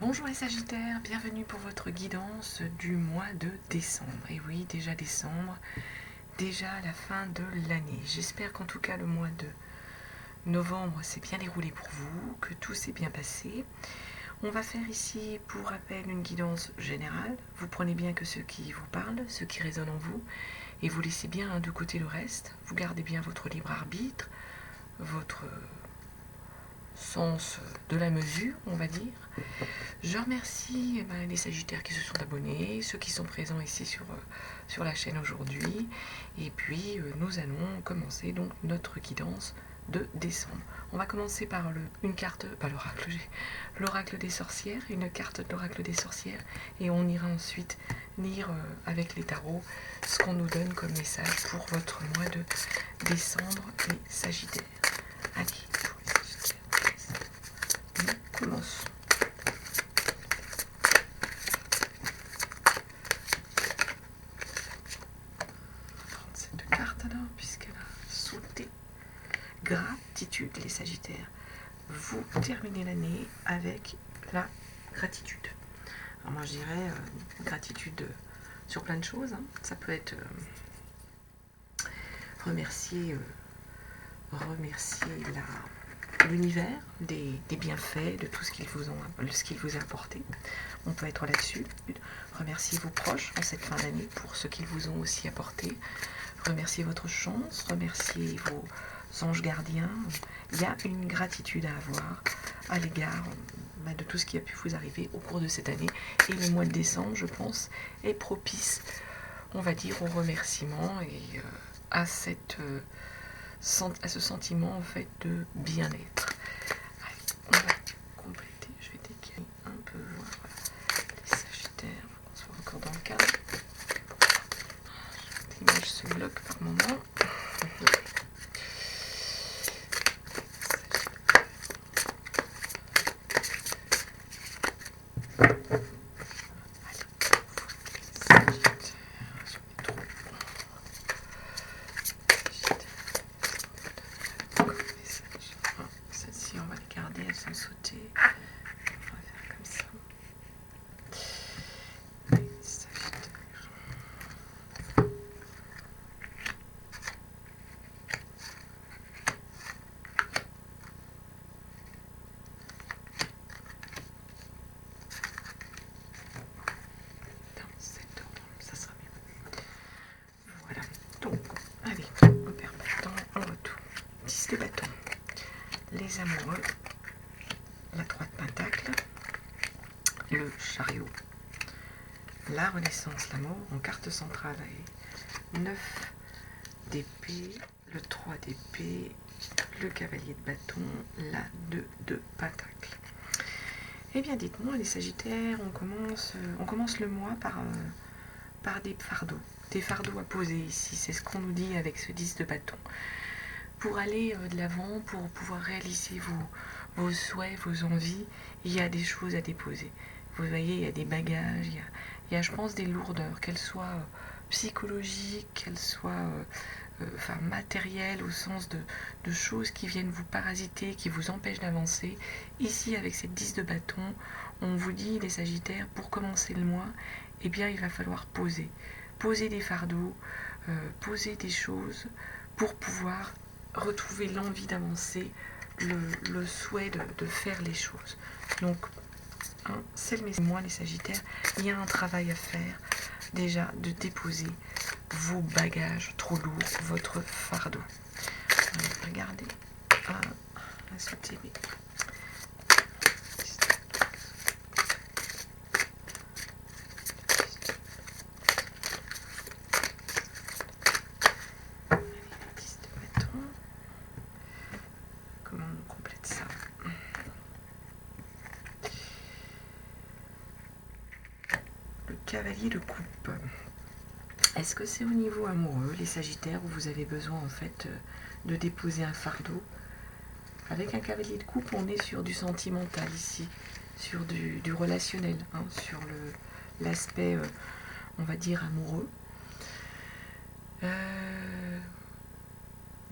Bonjour les Sagittaires, bienvenue pour votre guidance du mois de décembre. Et oui, déjà décembre, déjà la fin de l'année. J'espère qu'en tout cas le mois de novembre s'est bien déroulé pour vous, que tout s'est bien passé. On va faire ici pour rappel une guidance générale. Vous prenez bien que ce qui vous parle, ce qui résonne en vous, et vous laissez bien de côté le reste. Vous gardez bien votre libre arbitre, votre sens de la mesure, on va dire. Je remercie les Sagittaires qui se sont abonnés, ceux qui sont présents ici sur la chaîne aujourd'hui. Et puis nous allons commencer donc notre guidance de décembre. On va commencer par une carte, pas l'oracle, l'oracle des sorcières, une carte de l'oracle des sorcières. Et on ira ensuite lire avec les tarots ce qu'on nous donne comme message pour votre mois de décembre, les Sagittaires. Allez, pour les Sagittaires, nous commençons. 37 de cartes alors, puisqu'elle a sauté. Gratitude, les Sagittaires. Vous terminez l'année avec la gratitude. Alors moi je dirais gratitude sur plein de choses. Ça peut être remercier l'univers des bienfaits, de tout ce qu'il vous a apporté. On peut être là-dessus. Remercier vos proches en cette fin d'année pour ce qu'ils vous ont aussi apporté. Remercier votre chance, remercier vos anges gardiens. Il y a une gratitude à avoir à l'égard de tout ce qui a pu vous arriver au cours de cette année. Et le mois de décembre, je pense, est propice, on va dire, au remerciement et à ce sentiment en fait de bien-être. On va compléter, je vais décaler un peu, voir les Sagittaires, qu'on soit encore dans le cadre. L'image se bloque par moment. Celles-ci, on va les garder, elles sont sautées. On va faire comme ça. Ça sera mieux. Voilà. Donc, allez, on perd pas de temps, on retourne. 10 de bâton. Les amoureux. La 3 de pentacle. Le chariot. La renaissance, l'amour en carte centrale. Et 9 d'épée. Le 3 d'épée. Le cavalier de bâton. La 2 de pentacle. Eh bien, dites-moi, les Sagittaires, on commence le mois par des fardeaux à poser ici. C'est ce qu'on nous dit avec ce 10 de bâton. Pour aller de l'avant, pour pouvoir réaliser vos souhaits, vos envies, il y a des choses à déposer. Vous voyez, il y a des bagages, il y a je pense, des lourdeurs, qu'elles soient psychologiques, qu'elles soient matérielles, au sens de choses qui viennent vous parasiter, qui vous empêchent d'avancer. Ici, avec cette 10 de bâton, on vous dit, les Sagittaires, pour commencer le mois, eh bien, il va falloir poser des fardeaux, poser des choses pour pouvoir retrouver l'envie d'avancer, le souhait de faire les choses. Donc, c'est le message. Moi, les Sagittaires, il y a un travail à faire, déjà, de déposer vos bagages trop lourds, votre fardeau. Regardez, la sauter, mais... Comment on complète ça? Le cavalier de coupe. Est-ce que c'est au niveau amoureux, les Sagittaires, où vous avez besoin en fait de déposer un fardeau? Avec un cavalier de coupe, on est sur du sentimental ici, sur du relationnel, sur l'aspect, on va dire, amoureux.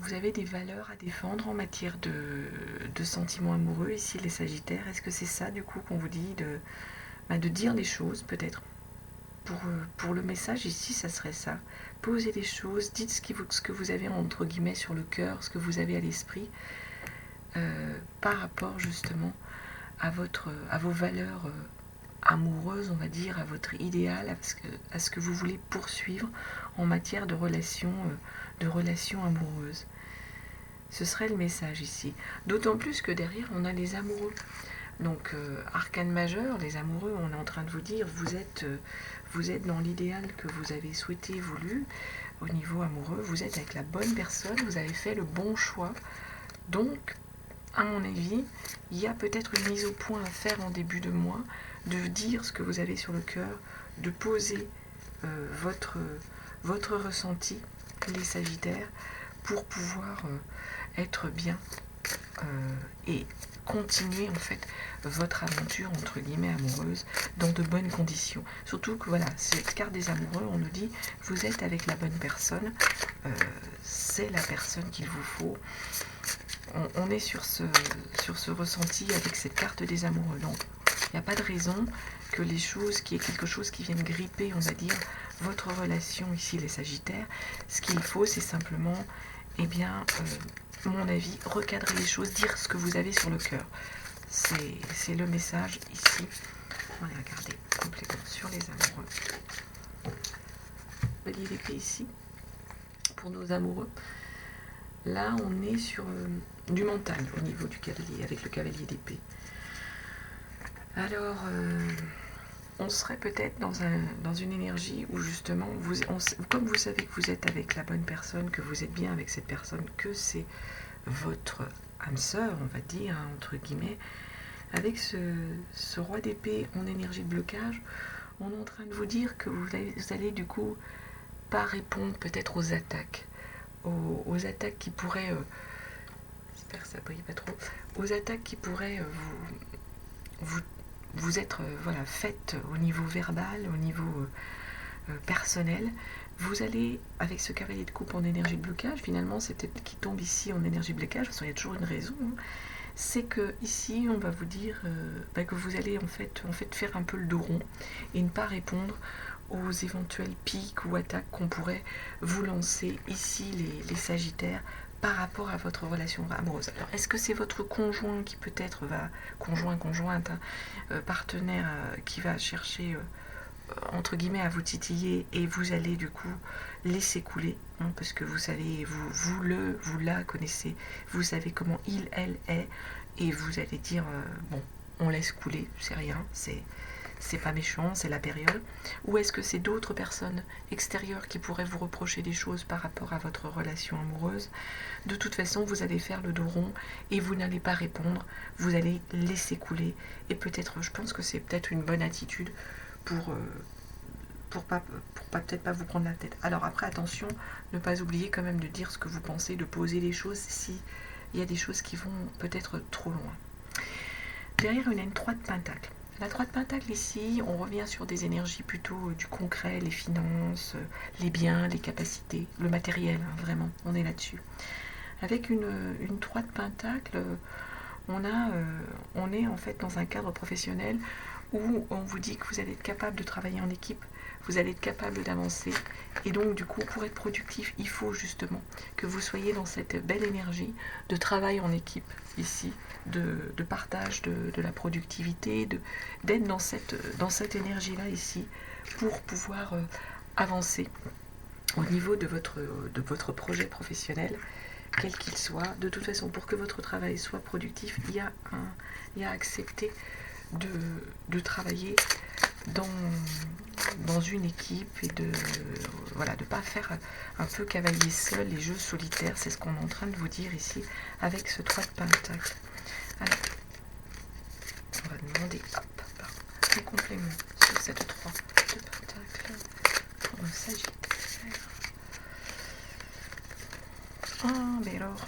Vous avez des valeurs à défendre en matière de sentiments amoureux, ici les Sagittaires. Est-ce que c'est ça, du coup, qu'on vous dit de dire les choses, peut-être pour le message, ici, ça serait ça. Posez les choses, dites ce que vous avez, entre guillemets, sur le cœur, ce que vous avez à l'esprit, par rapport, justement, à vos valeurs amoureuses, on va dire, à votre idéal, à ce que vous voulez poursuivre en matière de relations amoureuses. Ce serait le message ici. D'autant plus que derrière, on a les amoureux. Donc, arcane majeur, les amoureux, on est en train de vous dire, vous êtes dans l'idéal que vous avez souhaité, voulu, au niveau amoureux, vous êtes avec la bonne personne, vous avez fait le bon choix. Donc, à mon avis, il y a peut-être une mise au point à faire en début de mois, de dire ce que vous avez sur le cœur, de poser votre ressenti, les Sagittaires, pour pouvoir être bien et continuer en fait votre aventure entre guillemets amoureuse dans de bonnes conditions. Surtout que voilà, cette carte des amoureux, on nous dit vous êtes avec la bonne personne, c'est la personne qu'il vous faut. On est sur ce ressenti avec cette carte des amoureux. Donc il n'y a pas de raison que les choses, qu'il y ait quelque chose qui vienne gripper, on va dire, votre relation ici les Sagittaires. Ce qu'il faut, c'est simplement, eh bien, mon avis, recadrer les choses, dire ce que vous avez sur le cœur. C'est le message ici. On va regarder complètement sur les amoureux. Chevalier d'épée ici, pour nos amoureux. Là, on est sur du mental au niveau du cavalier, avec le cavalier d'épée. Alors, on serait peut-être dans une énergie où justement, comme vous savez que vous êtes avec la bonne personne, que vous êtes bien avec cette personne, que c'est votre âme sœur, on va dire, hein, entre guillemets, avec ce roi d'épée en énergie de blocage, on est en train de vous dire que vous allez du coup pas répondre peut-être aux attaques, aux attaques qui pourraient, j'espère que ça brille pas trop, aux attaques qui pourraient vous être voilà, faites au niveau verbal, au niveau personnel. Vous allez, avec ce cavalier de coupe en énergie de blocage, finalement c'est peut-être qui tombe ici en énergie de blocage, parce qu'il y a toujours une raison, hein. C'est que ici on va vous dire que vous allez en fait faire un peu le dos rond et ne pas répondre aux éventuels pics ou attaques qu'on pourrait vous lancer ici les Sagittaires par rapport à votre relation amoureuse. Alors est-ce que c'est votre conjoint qui peut-être va, conjointe, hein, partenaire qui va chercher entre guillemets à vous titiller et vous allez du coup laisser couler, hein, parce que vous savez, vous la connaissez, vous savez comment il, elle est, et vous allez dire bon, on laisse couler, c'est rien, c'est pas méchant, c'est la période. Ou est-ce que c'est d'autres personnes extérieures qui pourraient vous reprocher des choses par rapport à votre relation amoureuse? De toute façon, vous allez faire le dos rond et vous n'allez pas répondre, vous allez laisser couler. Et peut-être, je pense que c'est peut-être une bonne attitude pour peut-être pas vous prendre la tête. Alors après, attention, ne pas oublier quand même de dire ce que vous pensez, de poser les choses si il y a des choses qui vont peut-être trop loin. Derrière, il y a une 3 de pentacle. La 3 de pentacle ici, on revient sur des énergies plutôt du concret, les finances, les biens, les capacités, le matériel, hein, vraiment, on est là-dessus. Avec une 3 de pentacle, on est en fait dans un cadre professionnel où on vous dit que vous allez être capable de travailler en équipe, vous allez être capable d'avancer, et donc du coup pour être productif, il faut justement que vous soyez dans cette belle énergie de travail en équipe ici, de partage de la productivité, d'être dans cette énergie-là ici pour pouvoir avancer au niveau de votre projet professionnel, quel qu'il soit. De toute façon, pour que votre travail soit productif, il y a à accepter de travailler dans une équipe et de ne pas faire un peu cavalier seul, les jeux solitaires. C'est ce qu'on est en train de vous dire ici avec ce 3 de pentacle. Alors, on va demander un complément sur cette 3 de pentacle pour le Sagittaire. Ah, mais alors...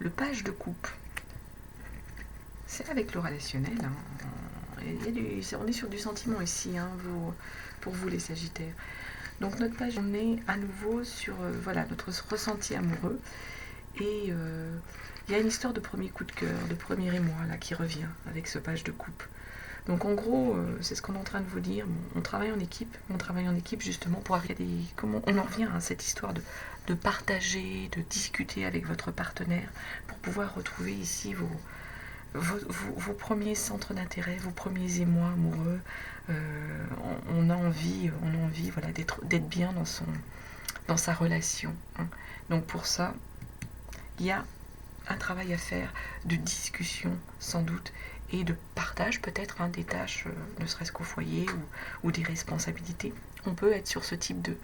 Le page de coupe. c'est avec le relationnel. Hein. On est sur du sentiment ici, hein, pour vous les Sagittaires. Donc notre page, on est à nouveau sur voilà, notre ressenti amoureux. Et il y a une histoire de premier coup de cœur, de premier émoi là, qui revient avec ce page de coupe. Donc en gros, c'est ce qu'on est en train de vous dire. On travaille en équipe justement pour arriver comment on en revient à cette histoire de partager, de discuter avec votre partenaire pour pouvoir retrouver ici vos premiers centres d'intérêt, vos premiers émois amoureux. On a envie voilà, d'être bien dans sa relation. Hein. Donc pour ça, il y a un travail à faire de discussion sans doute et de partage peut-être des tâches, ne serait-ce qu'au foyer ou des responsabilités. On peut être sur ce type de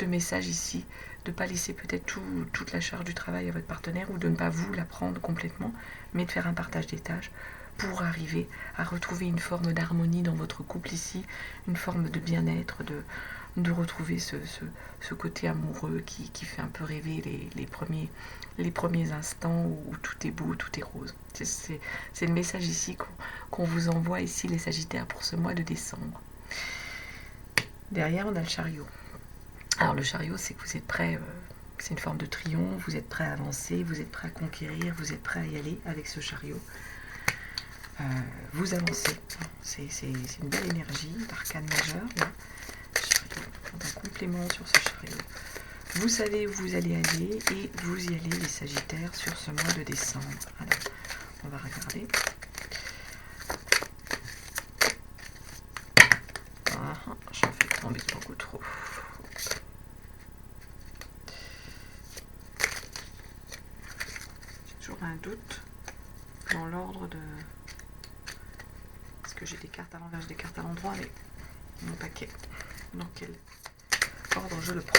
message ici, de ne pas laisser peut-être toute la charge du travail à votre partenaire ou de ne pas vous la prendre complètement, mais de faire un partage des tâches pour arriver à retrouver une forme d'harmonie dans votre couple ici, une forme de bien-être, de retrouver ce côté amoureux qui fait un peu rêver les premiers instants où tout est beau, tout est rose. C'est le message ici qu'on vous envoie ici les Sagittaires pour ce mois de décembre. Derrière, on a le chariot. Alors le chariot, c'est que vous êtes prêts, c'est une forme de triomphe, vous êtes prêts à avancer, vous êtes prêts à conquérir, vous êtes prêts à y aller avec ce chariot. Vous avancez. C'est une belle énergie d'arcane majeur. Un complément sur ce chariot. Vous savez où vous allez aller et vous y allez les Sagittaires sur ce mois de décembre. Alors, on va regarder. J'en fais tomber beaucoup trop. J'ai toujours un doute dans l'ordre de... Parce que j'ai des cartes à l'envers, j'ai des cartes à l'endroit, mais mon paquet. Dans quel ordre je le prends?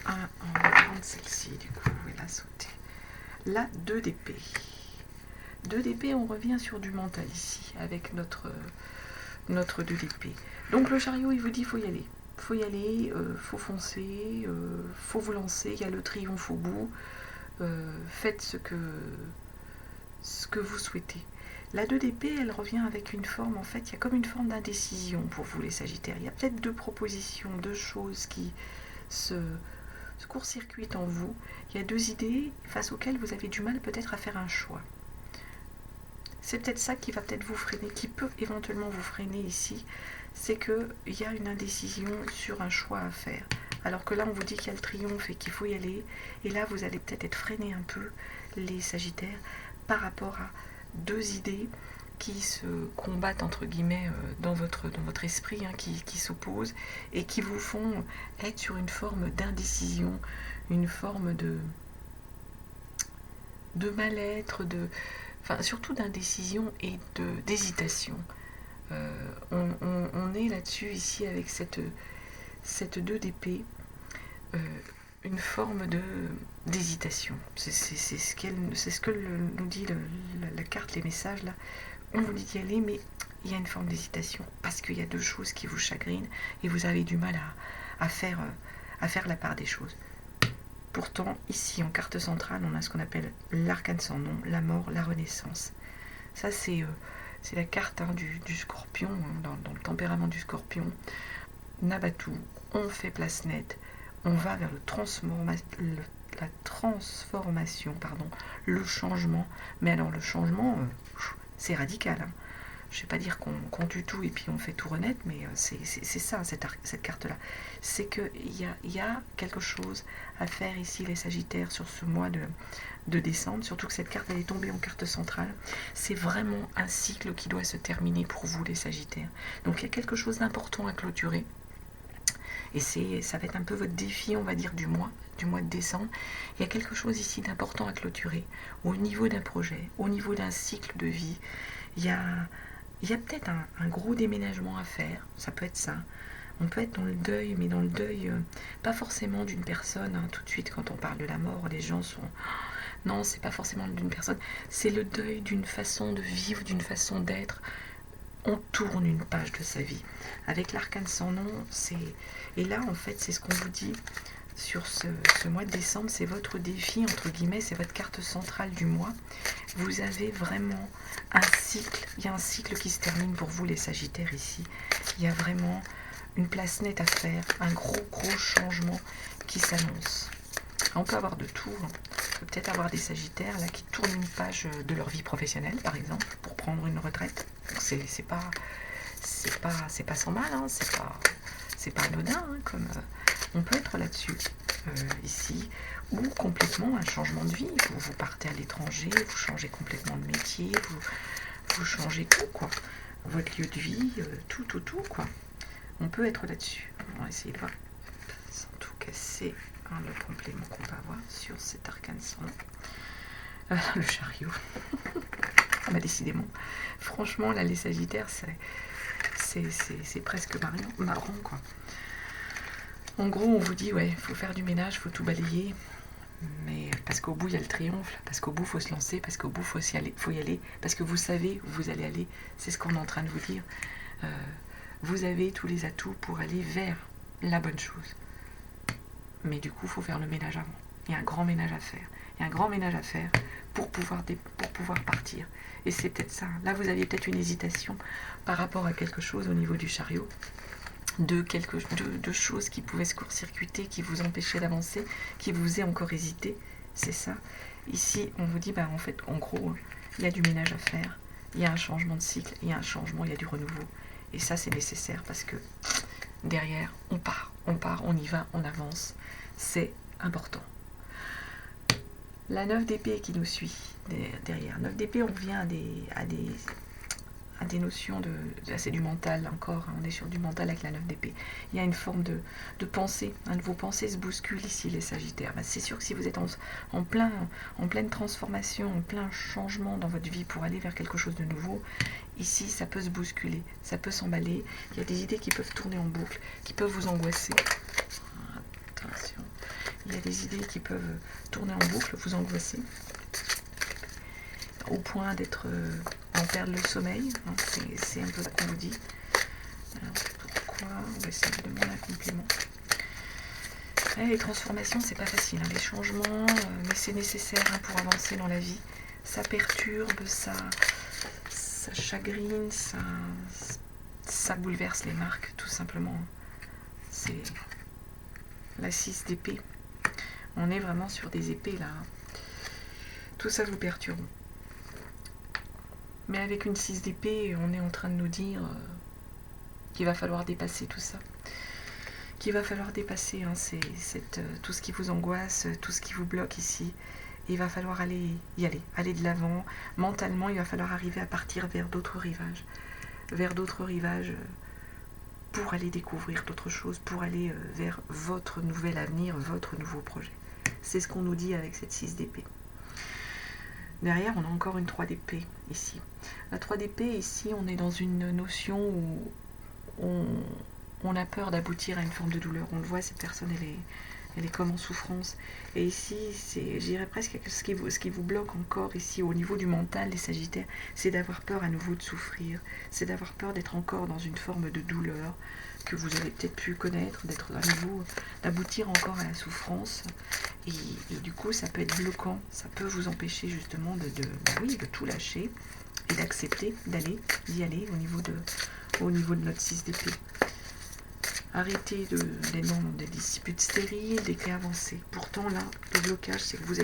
On va prendre celle-ci, du coup, elle a sauté. La 2 d'épée. 2 d'épée, on revient sur du mental ici, avec notre 2 d'épée. Donc le chariot, il vous dit, il faut y aller. Faut y aller, faut foncer, faut vous lancer, il y a le triomphe au bout. Faites ce que vous souhaitez. La 2 d'épée, elle revient avec une forme, en fait, il y a comme une forme d'indécision pour vous les Sagittaires. Il y a peut-être 2 propositions, 2 choses qui se court-circuitent en vous. Il y a 2 idées face auxquelles vous avez du mal peut-être à faire un choix. C'est peut-être ça qui va peut-être vous freiner, qui peut éventuellement vous freiner ici, c'est qu'il y a une indécision sur un choix à faire. Alors que là, on vous dit qu'il y a le triomphe et qu'il faut y aller. Et là, vous allez peut-être être freiné un peu, les Sagittaires, par rapport à 2 idées qui se combattent, entre guillemets, dans votre esprit, qui s'opposent et qui vous font être sur une forme d'indécision, une forme de mal-être, surtout d'indécision et d'hésitation. On est là-dessus, ici, avec cette 2 d'épée, une forme d'hésitation. C'est ce que nous dit la carte, les messages, là. On vous dit d'y aller, mais il y a une forme d'hésitation, parce qu'il y a 2 choses qui vous chagrinent, et vous avez du mal à faire la part des choses. Pourtant, ici, en carte centrale, on a ce qu'on appelle l'arcane sans nom, la mort, la renaissance. Ça, c'est la carte du scorpion, dans le tempérament du scorpion. Nabatu, on fait place nette, on va vers la transformation, le changement. Mais alors, le changement, c'est radical. Hein. Je ne vais pas dire qu'on tue tout et puis on fait tout renaître, mais c'est ça, cette carte-là. C'est qu'il y a quelque chose à faire ici, les Sagittaires, sur ce mois de décembre, surtout que cette carte, elle est tombée en carte centrale. C'est vraiment un cycle qui doit se terminer pour vous, les Sagittaires. Donc il y a quelque chose d'important à clôturer. Et ça va être un peu votre défi, on va dire, du mois de décembre. Il y a quelque chose ici d'important à clôturer, au niveau d'un projet, au niveau d'un cycle de vie. Il y a peut-être un gros déménagement à faire, ça peut être ça. On peut être dans le deuil, mais dans le deuil, pas forcément d'une personne. Hein, tout de suite, quand on parle de la mort, les gens sont... Non, c'est pas forcément d'une personne. C'est le deuil d'une façon de vivre, d'une façon d'être. On tourne une page de sa vie. Avec l'arcane sans nom, et là, en fait, c'est ce qu'on vous dit. sur ce mois de décembre, c'est votre défi, entre guillemets, c'est votre carte centrale du mois. Vous avez vraiment un cycle, il y a un cycle qui se termine pour vous les Sagittaires ici. Il y a vraiment une place nette à faire, un gros changement qui s'annonce. On peut avoir de tout, hein. On peut peut-être avoir des Sagittaires là qui tournent une page de leur vie professionnelle par exemple pour prendre une retraite. C'est pas sans mal, hein. C'est pas anodin, hein, comme on peut être là-dessus ici, ou complètement un changement de vie. Vous partez à l'étranger, vous changez complètement de métier, vous changez tout quoi, votre lieu de vie, tout quoi. On peut être là-dessus. On va essayer de voir sans tout casser le complément qu'on va avoir sur cet arcane sans nom. Le chariot. Ah bah décidément. Franchement, là, les Sagittaires, c'est presque marrant, quoi. En gros, on vous dit, ouais, il faut faire du ménage, il faut tout balayer. Mais parce qu'au bout, il y a le triomphe. Parce qu'au bout, il faut se lancer. Parce qu'au bout, il faut y aller. Parce que vous savez où vous allez aller. C'est ce qu'on est en train de vous dire. Vous avez tous les atouts pour aller vers la bonne chose. Mais du coup, il faut faire le ménage avant. Il y a un grand ménage à faire. Il y a un grand ménage à faire pour pouvoir partir. Et c'est peut-être ça. Là, vous aviez peut-être une hésitation par rapport à quelque chose au niveau du chariot. De choses qui pouvaient se court-circuiter, qui vous empêchaient d'avancer, qui vous faisaient encore hésiter. C'est ça. Ici, on vous dit, bah, en fait, en gros, il y a du ménage à faire. Il y a un changement de cycle. Il y a un changement, il y a du renouveau. Et ça, c'est nécessaire parce que derrière, on part, on y va, on avance. C'est important. La 9 d'épée qui nous suit derrière. 9 d'épée, on revient à des notions de... C'est du mental encore, hein, on est sur du mental avec la 9 d'épée. Il y a une forme de pensée. Vos pensées se bousculent ici, les Sagittaires. Ben, c'est sûr que si vous êtes en pleine transformation, en plein changement dans votre vie pour aller vers quelque chose de nouveau, ici, ça peut se bousculer, ça peut s'emballer. Il y a des idées qui peuvent tourner en boucle, qui peuvent vous angoisser. Attention. Il y a des idées qui peuvent tourner en boucle, vous angoisser, au point d'être en perdre le sommeil. Hein, c'est un peu ce qu'on vous dit. Alors, pourquoi on va essayer de demander un complément. Les transformations, c'est pas facile. Hein, les changements, mais c'est nécessaire hein, pour avancer dans la vie. Ça perturbe, ça chagrine, ça bouleverse les marques, tout simplement. C'est la 6 d'épée. On est vraiment sur des épées là. Tout ça vous perturbe. Mais avec une 6 d'épée, on est en train de nous dire qu'il va falloir dépasser tout ça. Qu'il va falloir dépasser hein, tout ce qui vous angoisse, tout ce qui vous bloque ici. Et il va falloir aller de l'avant. Mentalement, il va falloir arriver à partir vers d'autres rivages. Vers d'autres rivages pour aller découvrir d'autres choses, pour aller vers votre nouvel avenir, votre nouveau projet. C'est ce qu'on nous dit avec cette 6 d'épée. Derrière, on a encore une 3 d'épée ici. La 3 d'épée, ici, on est dans une notion où on a peur d'aboutir à une forme de douleur. On le voit, cette personne, elle est comme en souffrance. Et ici, je dirais presque ce qui vous bloque encore ici au niveau du mental, les Sagittaires, c'est d'avoir peur à nouveau de souffrir. C'est d'avoir peur d'être encore dans une forme de douleur que vous avez peut-être pu connaître, d'être à nouveau, d'aboutir encore à la souffrance. Et du coup, ça peut être bloquant. Ça peut vous empêcher justement de tout lâcher et d'accepter d'y aller au niveau de notre 6 d'épée. Arrêtez des disputes stériles, des cas avancés. Pourtant là, le blocage, c'est que vous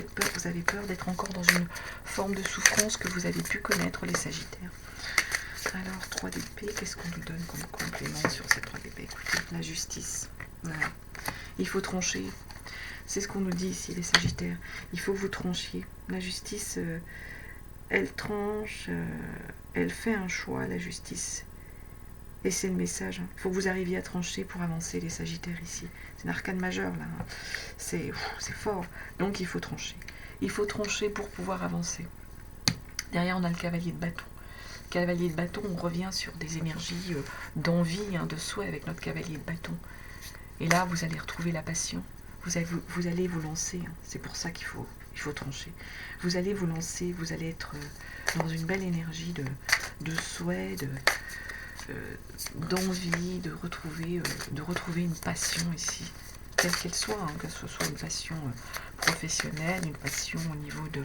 avez peur d'être encore dans une forme de souffrance que vous avez pu connaître, les Sagittaires. Alors, 3 d'épée, qu'est-ce qu'on nous donne comme complément sur ces 3 d'épée? Écoutez, la justice. Voilà. Il faut trancher. C'est ce qu'on nous dit ici, les Sagittaires. Il faut que vous tranchiez. La justice, elle tranche, elle fait un choix, la justice. Et c'est le message. Il faut que vous arriviez à trancher pour avancer, les Sagittaires, ici. C'est un arcane majeur, là. C'est fort. Donc, il faut trancher. Il faut trancher pour pouvoir avancer. Derrière, on a le cavalier de bâton. Cavalier de bâton, on revient sur des énergies d'envie, de souhait avec notre cavalier de bâton. Et là, vous allez retrouver la passion. Vous allez vous lancer. C'est pour ça qu'il faut trancher. Vous allez vous lancer, vous allez être dans une belle énergie de souhait, d'envie, de retrouver une passion ici. quelle qu'elle soit, hein, que ce soit une passion professionnelle, une passion au niveau de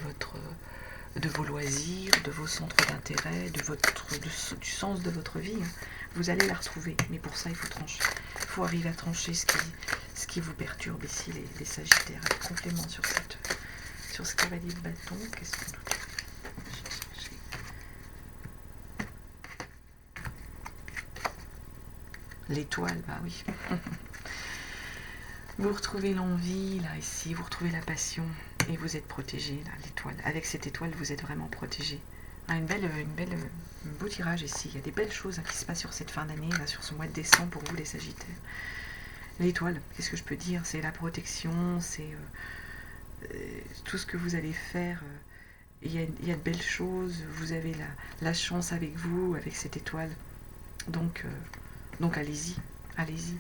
vos loisirs, de vos centres d'intérêt, du sens de votre vie, hein. Vous allez la retrouver, mais pour ça il faut trancher. Il faut arriver à trancher ce qui vous perturbe ici, les Sagittaires. Un complément sur ce cavalier de bâton. Qu'est-ce qu'on doit chercher? L'étoile, bah oui. Vous retrouvez l'envie, là, ici, vous retrouvez la passion, et vous êtes protégé, là, l'étoile. Avec cette étoile, vous êtes vraiment protégé. Ah, un beau tirage ici. Il y a des belles choses, hein, qui se passent sur cette fin d'année, là, sur ce mois de décembre pour vous, les Sagittaires. L'étoile, qu'est-ce que je peux dire? C'est la protection, c'est tout ce que vous allez faire. Il y a de belles choses, vous avez la chance avec vous, avec cette étoile. Donc allez-y, allez-y.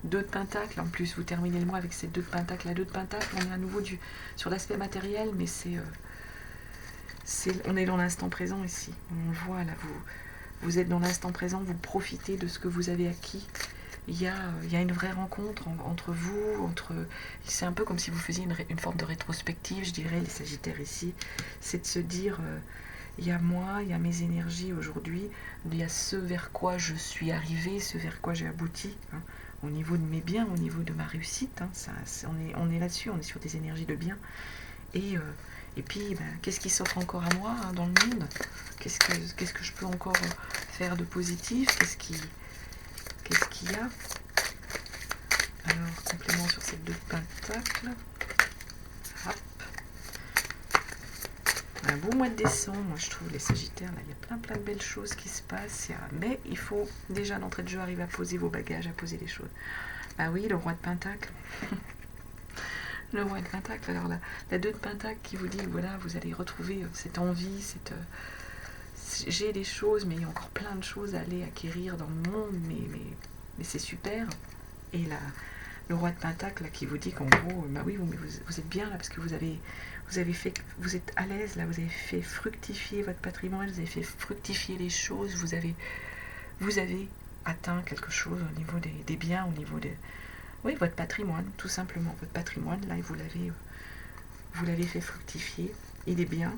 2 de Pentacle, en plus vous terminez le mois avec ces 2 de Pentacle. La 2 de Pentacle, on est à nouveau sur l'aspect matériel, mais on est dans l'instant présent ici. On le voit là, vous êtes dans l'instant présent, vous profitez de ce que vous avez acquis. Il y a une vraie rencontre entre vous, c'est un peu comme si vous faisiez une forme de rétrospective, je dirais, les Sagittaires ici. C'est de se dire, il y a moi, il y a mes énergies aujourd'hui, il y a ce vers quoi je suis arrivée, ce vers quoi j'ai abouti, hein, au niveau de mes biens, au niveau de ma réussite, hein, on est là-dessus, on est sur des énergies de bien. Et puis, qu'est-ce qui s'offre encore à moi, hein, dans le monde? Qu'est-ce que je peux encore faire de positif? Qu'est-ce qu'il y a? Alors, complément sur ces 2 de Pentacle. Hop. Un beau mois de décembre, moi je trouve, les Sagittaires, là, il y a plein de belles choses qui se passent. Mais il faut déjà d'entrée de jeu arriver à poser vos bagages, à poser les choses. Ah oui, le roi de Pentacle. Le roi de Pentacle, alors la 2 de Pentacle qui vous dit, voilà, vous allez retrouver cette envie, j'ai des choses, mais il y a encore plein de choses à aller acquérir dans le monde, mais c'est super. Et là, le roi de Pentacle là, qui vous dit qu'en gros, bah oui, vous êtes bien là, parce que vous êtes à l'aise là, vous avez fait fructifier votre patrimoine, vous avez fait fructifier les choses, vous avez atteint quelque chose au niveau des biens, au niveau des... Oui, votre patrimoine, tout simplement. Votre patrimoine, là, vous l'avez fait fructifier. Il est bien.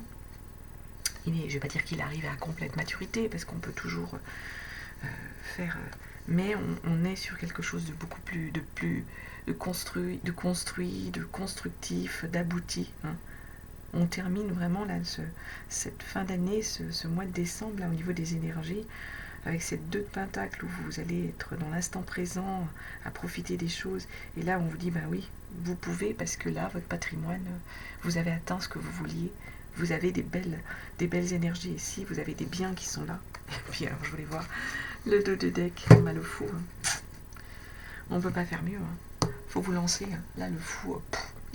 Je ne vais pas dire qu'il arrive à complète maturité, parce qu'on peut toujours faire... mais on est sur quelque chose de beaucoup plus... de constructif, d'abouti. Hein. On termine vraiment là, cette fin d'année, ce mois de décembre, là, au niveau des énergies, avec ces 2 de Pentacle où vous allez être dans l'instant présent, à profiter des choses. Et là, on vous dit, bah oui, vous pouvez, parce que là, votre patrimoine, vous avez atteint ce que vous vouliez. Vous avez des belles énergies ici, vous avez des biens qui sont là. Et puis, alors, je voulais voir le 2 de deck, on a le fou. Hein. On ne peut pas faire mieux. Hein. Faut vous lancer. Hein. Là, le fou,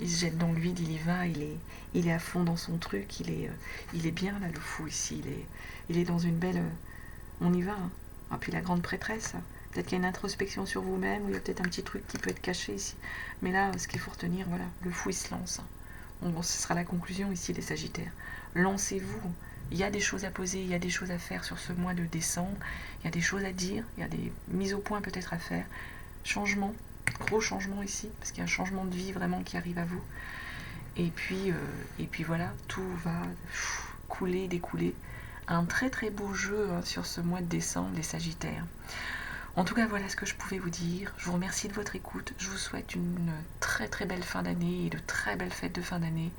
il se jette dans le vide, il y va, il est à fond dans son truc, il est bien, là, le fou, ici. Il est dans une belle... on y va. Hein. Ah, puis la grande prêtresse, peut-être qu'il y a une introspection sur vous-même, ou il y a peut-être un petit truc qui peut être caché ici. Mais là, ce qu'il faut retenir, voilà, le fou, il se lance. Ce sera la conclusion ici, les Sagittaires. Lancez-vous. Il y a des choses à poser, il y a des choses à faire sur ce mois de décembre. Il y a des choses à dire, il y a des mises au point peut-être à faire. Changement, gros changement ici, parce qu'il y a un changement de vie vraiment qui arrive à vous. Et puis voilà, tout va couler, découler. Un très très beau jeu, hein, sur ce mois de décembre, les Sagittaires. En tout cas, voilà ce que je pouvais vous dire. Je vous remercie de votre écoute. Je vous souhaite une très très belle fin d'année et de très belles fêtes de fin d'année.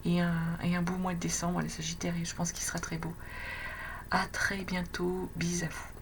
Et un beau mois de décembre, les Sagittaires, et je pense qu'il sera très beau. À très bientôt. Bisous à vous.